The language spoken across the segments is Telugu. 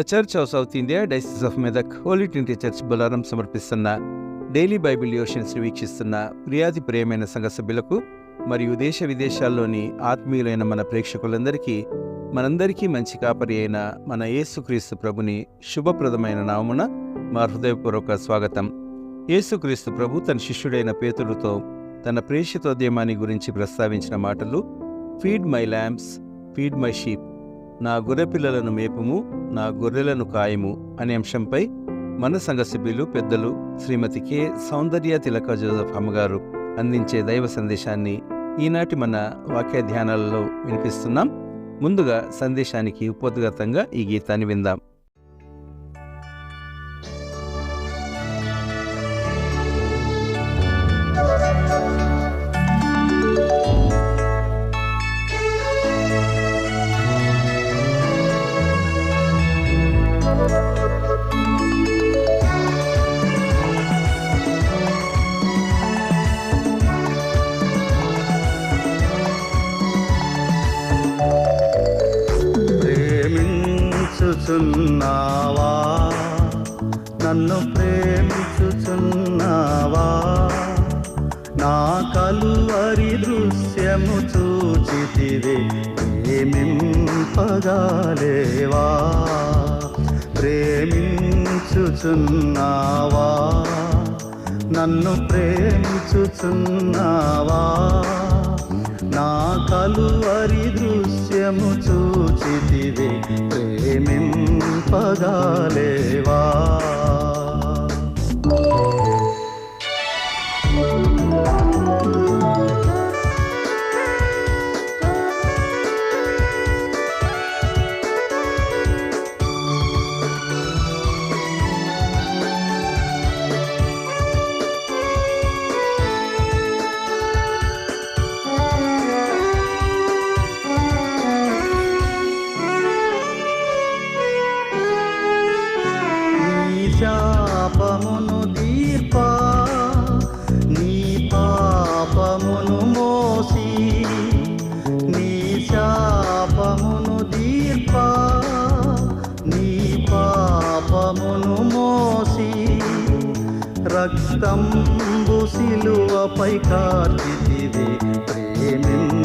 The Church of South India Diocese of Medak Holy Trinity Church Bolarum సమర్పిస్తున్న డైలీ బైబిల్ డివోషన్స్ వీక్షిస్తున్న ప్రియాతి ప్రియమైన సంఘ సభ్యులకు మరియు దేశ విదేశాల్లోని ఆత్మీయులైన మన ప్రేక్షకులందరికీ మనందరికీ మంచి కాపరి అయిన మన యేసుక్రీస్తు ప్రభుని శుభప్రదమైన నామమున మా హృదయపూర్వక స్వాగతం. యేసుక్రీస్తు ప్రభు తన శిష్యుడైన పేతురుతో తన ప్రేషితోద్యమాన్ని గురించి ప్రస్తావించిన మాటలు feed my lambs, feed my sheep, నా గొర్రెపిల్లలను మేపుము, నా గొర్రెలను కాయము అనే అంశంపై మన సంఘ సభ్యులు పెద్దలు శ్రీమతి కె సౌందర్య తిలక జోసెఫ్ అమ్మగారు అందించే దైవ సందేశాన్ని ఈనాటి మన వాక్య ధ్యానాలలో వినిపిస్తున్నాం. ముందుగా సందేశానికి ఉపోద్ఘాతంగా ఈ గీతాన్ని విందాం. ప్రేమించుచున్నావా, నన్ను ప్రేమించుచున్నావా, నా కలువరి దృశ్యము చూచితివే ప్రేమింపగాలేవా. ప్రేమించుచున్నావా, నన్ను ప్రేమించుచున్నావా, నా కలువరి దృశ్యము చూచితివే ప్రేమింపగాలేవా. శాపమును దీర్పా, నీ పాపమును మోసి, నీ శాపమును దీర్పా, నీ పాపమును మోసి, రక్తంబు సిలువపై కార్చితివి ప్రేమింపగాలేవా.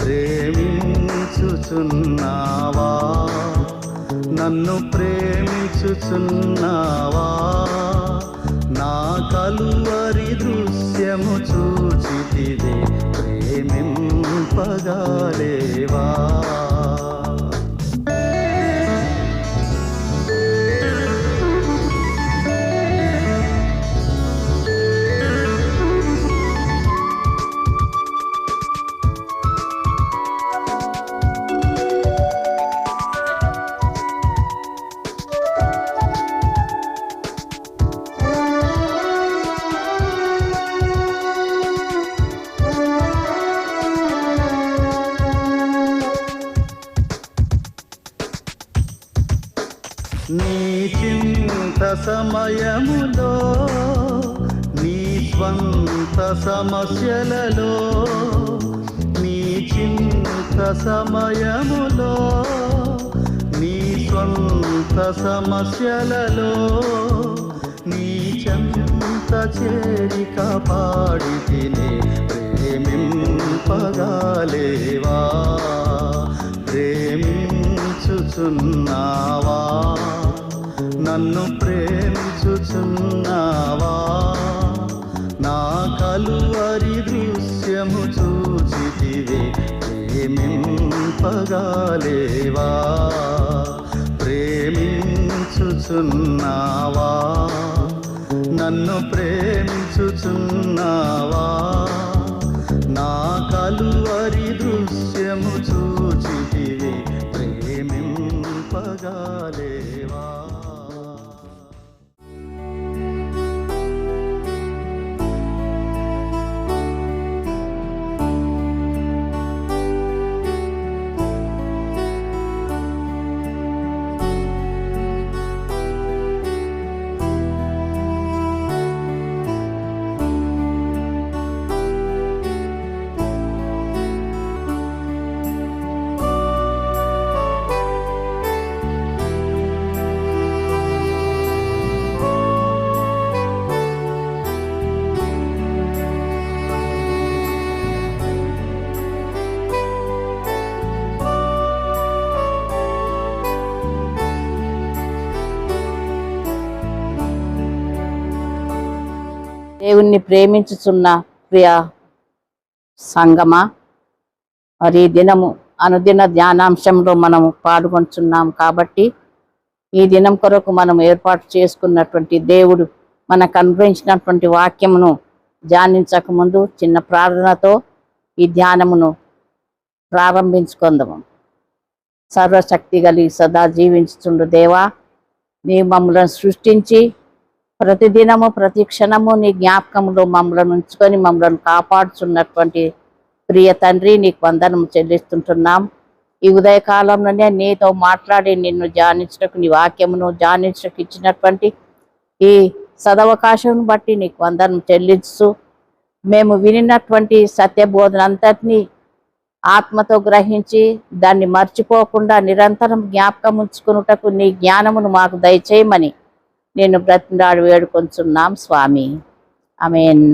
ప్రేమించుచున్నావా, నన్ను ప్రేమించుచున్నావా, నా కలువరి దృశ్యము చూచితివే ప్రేమింపగాలేవా. నీ చింత సమయములో, నీ స్వంత సమస్యలలో, నీ చింత సమయములో, నీ స్వంత సమస్యలలో, నీ చెంత చేరి కాపాడితినే ప్రేమింపగాలేవా. ప్రేమించుచున్నావా, నన్ను ప్రేమించుచున్నావా, నా కలువరి దృశ్యము చూచితివే ప్రేమింపగాలేవా. ప్రేమించుచున్నావా, నన్ను ప్రేమించుచున్నావా, నా కలువరి దృశ్యము చూచితివే ప్రేమింపగాలేవా. దేవుణ్ణి ప్రేమించుచున్న ప్రియ సంగమా, మరి ఈ దినము అనుదిన ధ్యానాంశంలో మనము పాల్గొంటున్నాం కాబట్టి ఈ దినం కొరకు మనం ఏర్పాటు చేసుకున్నటువంటి దేవుడు మనకు అనుగ్రహించినటువంటి వాక్యమును ధ్యానించక ముందు చిన్న ప్రార్థనతో ఈ ధ్యానమును ప్రారంభించుకుందాము. సర్వశక్తి కలిగి సదా జీవించుచుండు దేవా, నీ మమ్మలను సృష్టించి ప్రతిదినము ప్రతి క్షణము నీ జ్ఞాపకములో మమ్మల్ని ఉంచుకొని మమ్మల్ని కాపాడుచున్నటువంటి ప్రియ తండ్రి, నీకు వందనము చెల్లిస్తుంటున్నాం. ఈ ఉదయకాలంలోనే నీతో మాట్లాడి నిన్ను ధ్యానించటకు, నీ వాక్యమును ధ్యానించటకు ఇచ్చినటువంటి ఈ సదవకాశం బట్టి నీకు వందనం చెల్లిస్తూ, మేము వినినటువంటి సత్యబోధన అంతటినీ ఆత్మతో గ్రహించి దాన్ని మర్చిపోకుండా నిరంతరం జ్ఞాపకం ఉంచుకున్నటకు నీ జ్ఞానమును మాకు దయచేయమని నేను బ్రతిమలాడి వేడుకొంచున్నాం స్వామి. ఆమేన్.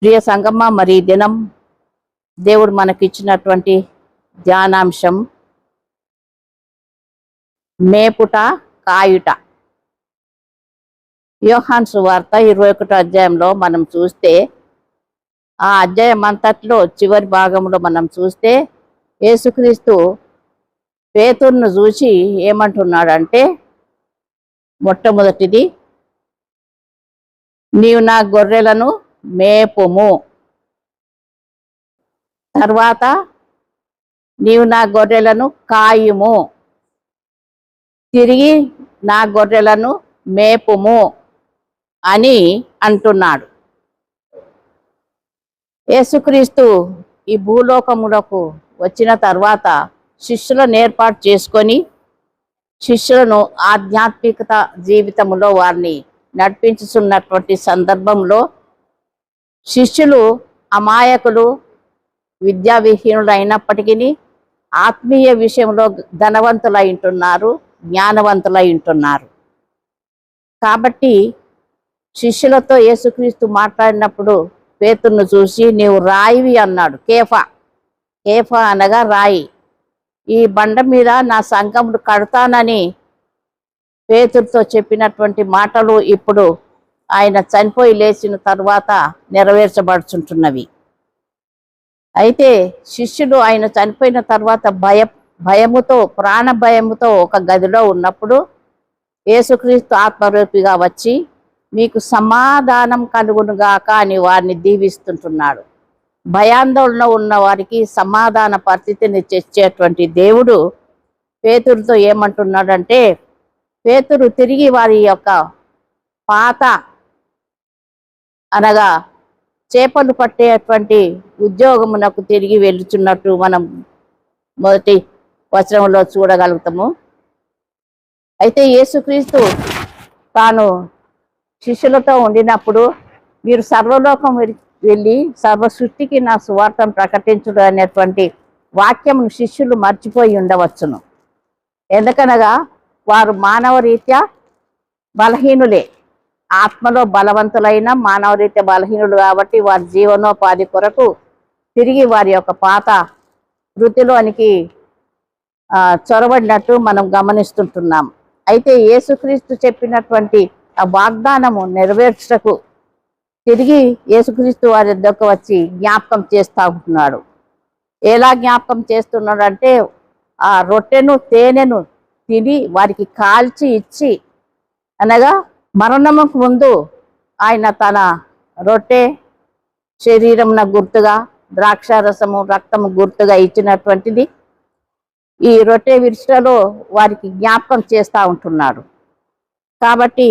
ప్రియ సంగమ, మరి ఈ దినం దేవుడు మనకిచ్చినటువంటి ధ్యానాంశం మేపుట కాయుట. యోహాను సువార్త 21వ అధ్యాయంలో మనం చూస్తే, ఆ అధ్యాయం అంతట్లో చివరి భాగంలో మనం చూస్తే యేసుక్రీస్తు పేతురును చూసి ఏమంటున్నాడంటే, మొట్టమొదటిది నీవు నా గొర్రెలను మేపుము, తర్వాత నీవు నా గొర్రెలను కాయుము, తిరిగి నా గొర్రెలను మేపుము అని అంటున్నాడు. యేసుక్రీస్తు ఈ భూలోకములకు వచ్చిన తర్వాత శిష్యులను ఏర్పాటు చేసుకొని శిష్యులను ఆధ్యాత్మికత జీవితంలో వారిని నడిపించుతున్నటువంటి సందర్భంలో శిష్యులు అమాయకులు, విద్యావిహీనులు అయినప్పటికీ ఆత్మీయ విషయంలో ధనవంతులై ఉంటున్నారు, జ్ఞానవంతులై ఉంటున్నారు. కాబట్టి శిష్యులతో యేసుక్రీస్తు మాట్లాడినప్పుడు పేతురును చూసి నీవు రాయివి అన్నాడు. కేఫా అనగా రాయి. ఈ బండ మీద నా సంఘమును కడతానని పేతురుతో చెప్పినటువంటి మాటలు ఇప్పుడు ఆయన చనిపోయి లేచిన తర్వాత నెరవేర్చబడుచుంటున్నవి. అయితే శిష్యులు ఆయన చనిపోయిన తర్వాత భయముతో, ప్రాణ భయముతో ఒక గదిలో ఉన్నప్పుడు యేసుక్రీస్తు ఆత్మరూపిగా వచ్చి మీకు సమాధానం కలుగునుగాక అని వారిని దీవిస్తుంటున్నాడు. భయాందోళన ఉన్న వారికి సమాధాన పరిస్థితిని తెచ్చేటువంటి దేవుడు పేతురుతో ఏమంటున్నాడంటే, పేతురు తిరిగి వారి యొక్క పాత అనగా చేపలు పట్టేటువంటి ఉద్యోగమునకు తిరిగి వెళ్ళుచున్నట్టు మనం మొదటి వచనంలో చూడగలుగుతాము. అయితే యేసుక్రీస్తు తాను శిష్యులతో ఉండినప్పుడు మీరు సర్వలోకం వెళ్ళి సర్వ సృష్టికి నా సువార్తను ప్రకటించుడు అనేటువంటి వాక్యమును శిష్యులు మర్చిపోయి ఉండవచ్చును. ఎందుకనగా వారు మానవ రీత్యా బలహీనులే, ఆత్మలో బలవంతులైన మానవ రీత్యా బలహీనులు కాబట్టి వారి జీవనోపాధి కొరకు తిరిగి వారి యొక్క పాత వృత్తిలోనికి చొరబడినట్టు మనం గమనిస్తుంటున్నాం. అయితే యేసుక్రీస్తు చెప్పినటువంటి ఆ వాగ్దానము నెరవేర్చుటకు తిరిగి యేసుక్రీస్తు వారి వద్దకు వచ్చి జ్ఞాపకం చేస్తూ ఉంటున్నాడు. ఎలా జ్ఞాపకం చేస్తున్నాడు అంటే, ఆ రొట్టెను తేనెను తిని వారికి కాల్చి ఇచ్చి, అనగా మరణముకు ముందు ఆయన తన రొట్టె శరీరమున గుర్తుగా, ద్రాక్షారసము రక్తము గుర్తుగా ఇచ్చినటువంటిది ఈ రొట్టె విరుచుటలో వారికి జ్ఞాపకం చేస్తూ ఉంటున్నాడు. కాబట్టి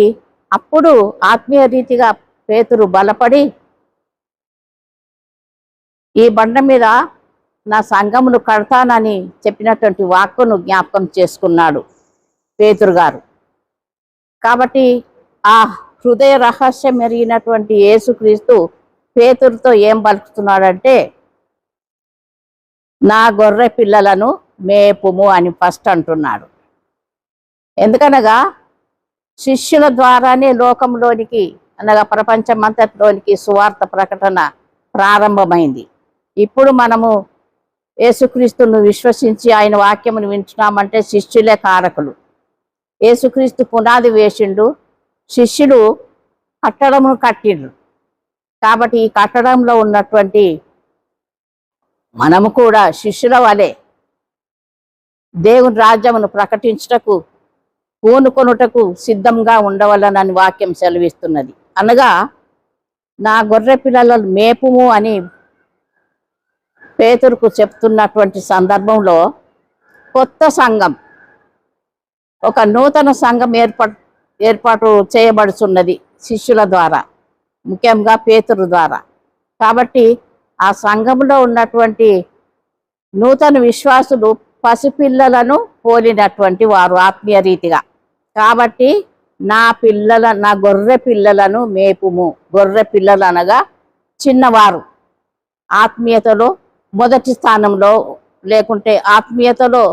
అప్పుడు ఆత్మీయ రీతిగా పేతురు బలపడి ఈ బండ మీద నా సంఘమును కడతానని చెప్పినటువంటి వాక్కును జ్ఞాపకం చేసుకున్నాడు పేతురు గారు. కాబట్టి ఆ హృదయ రహస్యం ఎరిగినటువంటి యేసుక్రీస్తు పేతురుతో ఏం పలుకుతున్నాడంటే, నా గొర్రె పిల్లలను మేపుము అని ఫస్ట్ అంటున్నాడు. ఎందుకనగా శిష్యుల ద్వారానే లోకంలోనికి అనగా ప్రపంచమంతటిలోనికి సువార్త ప్రకటన ప్రారంభమైంది. ఇప్పుడు మనము యేసుక్రీస్తును విశ్వసించి ఆయన వాక్యమును వింటున్నామంటే శిష్యులే కారకులు. యేసుక్రీస్తు పునాది వేసిండు, శిష్యులు కట్టడమును కట్టిండ్రు. కాబట్టి ఈ కట్టడంలో ఉన్నటువంటి మనము కూడా శిష్యుల వలె దేవుని రాజ్యమును ప్రకటించుటకు పూనుకొనుటకు సిద్ధంగా ఉండవలనని వాక్యం సెలవిస్తున్నది. అనగా నా గొర్రె పిల్లలను మేపుము అని పేతురుకు చెప్తున్నటువంటి సందర్భంలో కొత్త సంఘం, ఒక నూతన సంఘం ఏర్పాటు చేయబడుతున్నది శిష్యుల ద్వారా, ముఖ్యంగా పేతురు ద్వారా. కాబట్టి ఆ సంఘంలో ఉన్నటువంటి నూతన విశ్వాసులు పసిపిల్లలను పోలినటువంటి వారు ఆత్మీయ రీతిగా. కాబట్టి నా గొర్రె పిల్లలను మేపుము. గొర్రె పిల్లలు అనగా చిన్నవారు, ఆత్మీయతలో మొదటి స్థానంలో, లేకుంటే ఆత్మీయతలో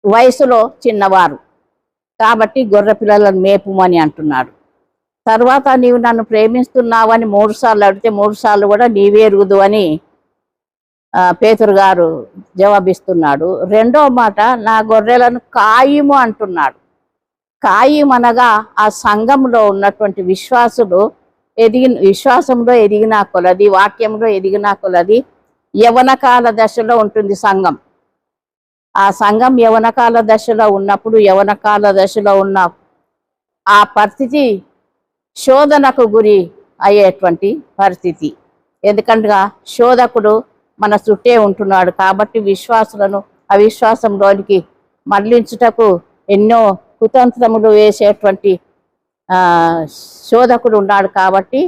వయసులో చిన్నవారు. కాబట్టి గొర్రె పిల్లలను మేపుమని అంటున్నాడు. తర్వాత నీవు నన్ను ప్రేమిస్తున్నావని 3 సార్లు అడిగితే 3 సార్లు కూడా నీవే ఎరుగుదు అని పేతురు గారు జవాబిస్తున్నాడు. రెండో మాట నా గొర్రెలను కాయుము అంటున్నాడు. కాయుమనగా ఆ సంఘంలో ఉన్నటువంటి విశ్వాసంలో ఎదిగిన కొలది, వాక్యంలో ఎదిగిన కొలది యవనకాల దశలో ఉంటుంది సంఘం. ఆ సంఘం యవనకాల దశలో ఉన్నప్పుడు, యవనకాల దశలో ఉన్న ఆ పరిస్థితి శోధనకు గురి అయ్యేటువంటి పరిస్థితి. ఎందుకంటే శోధకుడు మన చుట్టే ఉంటున్నాడు. కాబట్టి విశ్వాసులను అవిశ్వాసంలోనికి మళ్లించుటకు ఎన్నో కుతంత్రములు వేసేటువంటి శోధకుడు ఉన్నాడు. కాబట్టి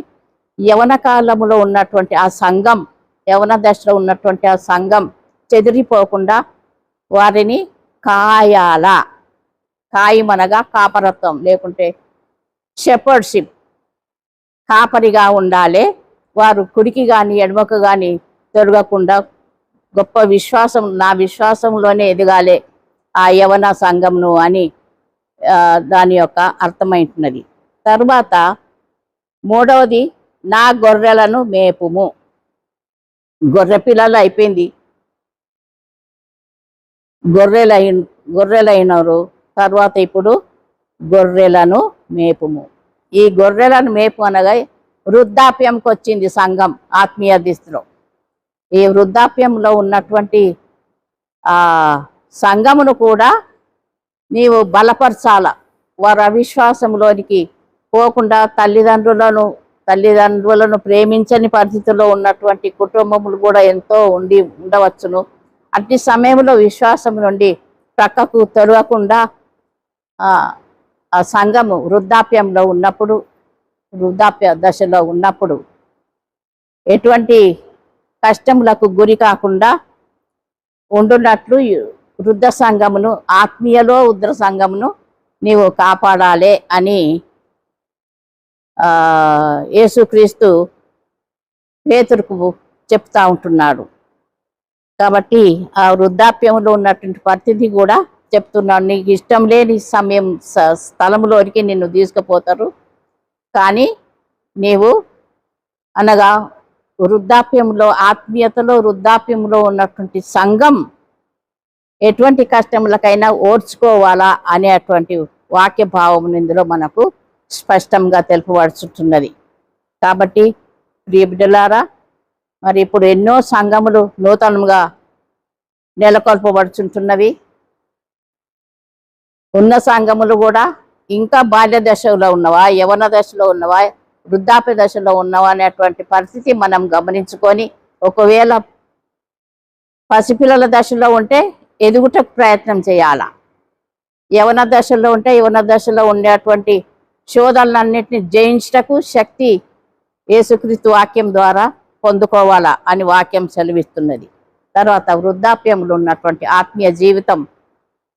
యవన కాలంలో ఉన్నటువంటి ఆ సంఘం, యవన దశలో ఉన్నటువంటి ఆ సంఘం చెదిరిపోకుండా వారిని కాయాల. కాయమనగా కాపరత్వం, లేకుంటే షెపర్డ్షిప్, కాపరిగా ఉండాలి. వారు కుడికి కానీ ఎడమకు కానీ తొలగకుండా గొప్ప విశ్వాసం, నా విశ్వాసంలోనే ఎదగాలి ఆ యవన సంఘంను అని దాని యొక్క అర్థమైంటున్నది. తర్వాత మూడవది నా గొర్రెలను మేపుము. గొర్రె పిల్లలు అయిపోయింది, గొర్రెలైనరు. తర్వాత ఇప్పుడు గొర్రెలను మేపుము. ఈ గొర్రెలను మేపు అనగా వృద్ధాప్యంకి వచ్చింది సంఘం ఆత్మీయ దిశలో. ఈ వృద్ధాప్యంలో ఉన్నటువంటి సంఘమును కూడా నీవు బలపరచాల. వారు అవిశ్వాసంలోనికి పోకుండా తల్లిదండ్రులను ప్రేమించని పరిస్థితుల్లో ఉన్నటువంటి కుటుంబములు కూడా ఎంతో ఉండవచ్చును. అట్టి సమయంలో విశ్వాసం నుండి ప్రక్కకు తొలగకుండా ఆ సంఘము వృద్ధాప్య దశలో ఉన్నప్పుడు ఎటువంటి కష్టములకు గురి కాకుండా ఉండునట్లు వృద్ధ సంఘమును, ఆత్మీయలో వృద్ధ సంఘమును నీవు కాపాడాలి అని యేసుక్రీస్తు పేతురుకు చెప్తా ఉంటున్నాడు. కాబట్టి ఆ వృద్ధాప్యంలో ఉన్నటువంటి పరిస్థితి కూడా చెప్తున్నాడు. నీకు ఇష్టం లేని స్థలంలోనికి నిన్ను తీసుకుపోతారు. కానీ నీవు అనగా వృద్ధాప్యంలో, ఆత్మీయతలో వృద్ధాప్యంలో ఉన్నటువంటి సంఘం ఎటువంటి కష్టములకైనా ఓర్చుకోవాలా అనేటువంటి వాక్య భావం ఇందులో మనకు స్పష్టంగా తెలుపబడుచున్నది. కాబట్టి ప్రియ బిడ్డలారా, మరి ఇప్పుడు ఎన్నో సంఘములు నూతనంగా నెలకొల్పబడుచుంటున్నవి. ఉన్న సంఘములు కూడా ఇంకా బాల్య దశలో ఉన్నవా, యవన దశలో ఉన్నవా, వృద్ధాప్య దశలో ఉన్నవా అనేటువంటి పరిస్థితి మనం గమనించుకొని, ఒకవేళ పసిపిల్లల దశలో ఉంటే ఎదుగుటకు ప్రయత్నం చేయాలా. యవన దశలో ఉంటే యవన దశలో ఉండేటువంటి శోధనలన్నింటినీ జయించటకు శక్తి యేసుక్రీస్తు వాక్యం ద్వారా పొందుకోవాలా అని వాక్యం సెలవిస్తున్నది. తర్వాత వృద్ధాప్యంలో ఉన్నటువంటి ఆత్మీయ జీవితం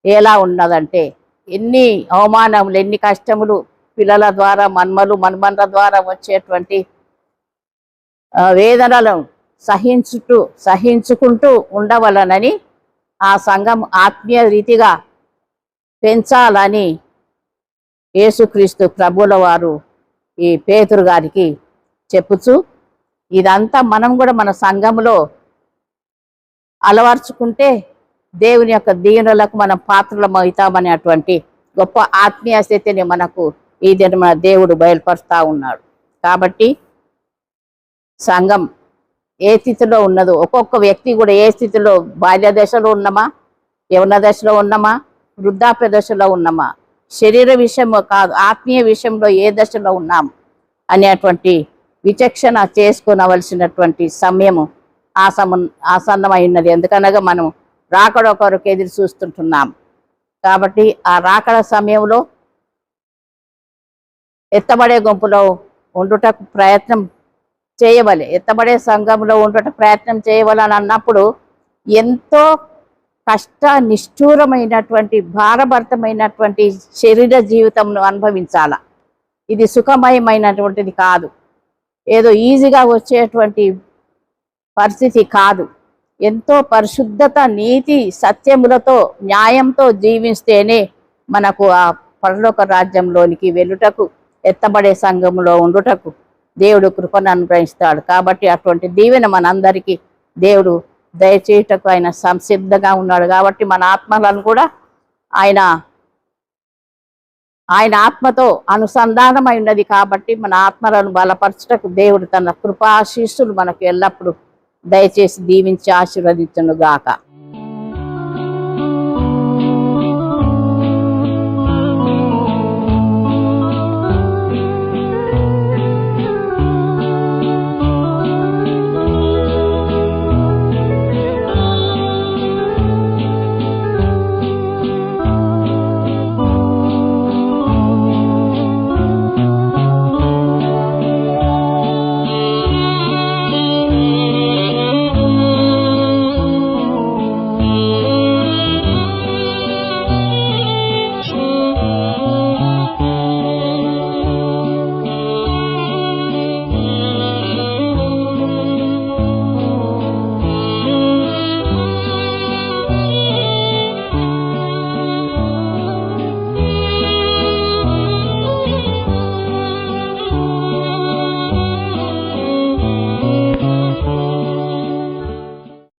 ఎలా ఉన్నదంటే, ఎన్ని అవమానములు, ఎన్ని కష్టములు, పిల్లల ద్వారా, మన్మన్ల ద్వారా వచ్చేటువంటి వేదనలను సహించుకుంటూ ఉండవలనని ఆ సంఘం ఆత్మీయ రీతిగా పెంచాలని యేసుక్రీస్తు ప్రభువుల వారు ఈ పేతురు గారికి చెప్పుచు, ఇదంతా మనం కూడా మన సంఘంలో అలవర్చుకుంటే దేవుని యొక్క దీవెనలకు మనం పాత్రలం అవుతామనేటువంటి గొప్ప ఆత్మీయ స్థితిని మనకు ఈ దినమున దేవుడు బయలుపరుస్తా ఉన్నాడు. కాబట్టి సంఘం ఏ స్థితిలో ఉన్నదో, ఒక్కొక్క వ్యక్తి కూడా ఏ స్థితిలో, బాల్య దశలో ఉన్నామా, యవన దశలో ఉన్నామా, వృద్ధాప్య దశలో ఉన్నామా, శరీర విషయంలో కాదు ఆత్మీయ విషయంలో ఏ దశలో ఉన్నాం అనేటువంటి విచక్షణ చేసుకునవలసినటువంటి సమయము ఆసన్నమై ఉన్నది. ఎందుకనగా మనం రాకడ కొరకు ఎదురు చూస్తుంటున్నాం. కాబట్టి ఆ రాకడ సమయంలో ఎత్తబడే గుంపులో ఉండుటకు ప్రయత్నం చేయవలే, ఎత్తబడే సంఘంలో ఉండుట ప్రయత్నం చేయవలని అన్నప్పుడు ఎంతో కష్ట నిష్ఠూరమైనటువంటి భారభరితమైనటువంటి శరీర జీవితంను అనుభవించాల. ఇది సుఖమయమైనటువంటిది కాదు, ఏదో ఈజీగా వచ్చేటువంటి పరిస్థితి కాదు. ఎంతో పరిశుద్ధత, నీతి, సత్యములతో, న్యాయంతో జీవిస్తేనే మనకు ఆ పరలోక రాజ్యంలోనికి వెళ్ళుటకు, ఎత్తబడే సంఘంలో ఉండుటకు దేవుడు కృపను అనుగ్రహిస్తాడు. కాబట్టి అటువంటి దీవెన మనందరికీ దేవుడు దయచేయుటకు ఆయన సంసిద్ధంగా ఉన్నాడు. కాబట్టి మన ఆత్మలను కూడా ఆయన ఆత్మతో అనుసంధానమై ఉన్నది. కాబట్టి మన ఆత్మలను బలపరచుటకు దేవుడు తన కృపాశీస్సులు మనకు ఎల్లప్పుడూ దయచేసి దీవించి ఆశీర్వదించును గాక.